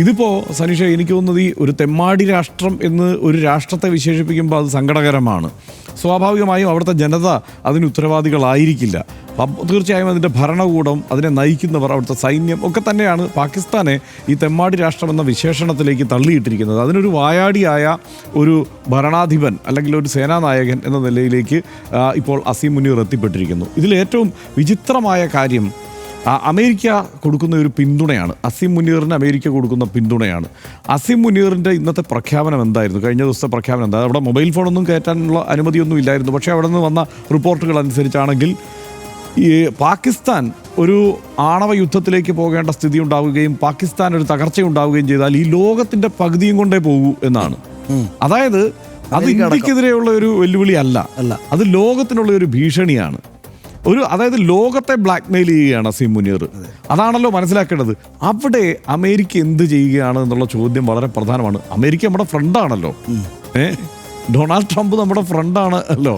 ഇതിപ്പോൾ സനീഷ, എനിക്ക് തോന്നുന്നത് ഈ ഒരു തെമ്മാടി രാഷ്ട്രം എന്ന് ഒരു രാഷ്ട്രത്തെ വിശേഷിപ്പിക്കുമ്പോൾ അത് സങ്കടകരമാണ്. സ്വാഭാവികമായും അവിടുത്തെ ജനത അതിന് ഉത്തരവാദികളായിരിക്കില്ല. തീർച്ചയായും അതിൻ്റെ ഭരണകൂടം, അതിനെ നയിക്കുന്നവർ, അവിടുത്തെ സൈന്യം ഒക്കെ തന്നെയാണ് പാകിസ്ഥാനെ ഈ തെമ്മാടി രാഷ്ട്രം എന്ന വിശേഷണത്തിലേക്ക് തള്ളിയിട്ടിരിക്കുന്നത്. അതിനൊരു വായാടിയായ ഒരു ഭരണാധിപൻ അല്ലെങ്കിൽ ഒരു സേനാനായകൻ എന്ന നിലയിലേക്ക് ഇപ്പോൾ അസീം മുനീർ എത്തിപ്പെട്ടിരിക്കുന്നു. ഇതിലേറ്റവും വിചിത്രമായ കാര്യം അമേരിക്ക കൊടുക്കുന്ന ഒരു പിന്തുണയാണ്. അസീം മുനീറിന് അമേരിക്ക കൊടുക്കുന്ന പിന്തുണയാണ്. അസീം മുനീറിൻ്റെ ഇന്നത്തെ പ്രഖ്യാപനം എന്തായിരുന്നു? കഴിഞ്ഞ ദിവസത്തെ പ്രഖ്യാപനം എന്താ? അവിടെ മൊബൈൽ ഫോണൊന്നും കയറ്റാനുള്ള അനുമതിയൊന്നും ഇല്ലായിരുന്നു. പക്ഷേ അവിടെ നിന്ന് വന്ന റിപ്പോർട്ടുകൾ അനുസരിച്ചാണെങ്കിൽ ഈ പാകിസ്ഥാൻ ഒരു ആണവ യുദ്ധത്തിലേക്ക് പോകേണ്ട സ്ഥിതി ഉണ്ടാവുകയും പാകിസ്ഥാൻ ഒരു തകർച്ചയുണ്ടാവുകയും ചെയ്താൽ ഈ ലോകത്തിൻ്റെ പകുതിയും കൊണ്ടേ പോകൂ എന്നാണ്. അതായത് അത് ഇന്ത്യക്കെതിരെയുള്ള ഒരു വെല്ലുവിളി അല്ല, അത് ലോകത്തിനുള്ള ഒരു ഭീഷണിയാണ്. അതായത് ലോകത്തെ ബ്ലാക്ക് മെയിൽ ചെയ്യുകയാണ് അസീം മുനീർ. അതാണല്ലോ മനസ്സിലാക്കേണ്ടത്. അവിടെ അമേരിക്ക എന്ത് ചെയ്യുകയാണ് എന്നുള്ള ചോദ്യം വളരെ പ്രധാനമാണ്. അമേരിക്ക നമ്മുടെ ഫ്രണ്ടാണല്ലോ. ഡൊണാൾഡ് ട്രംപ് നമ്മുടെ ഫ്രണ്ടാണ് അല്ലോ.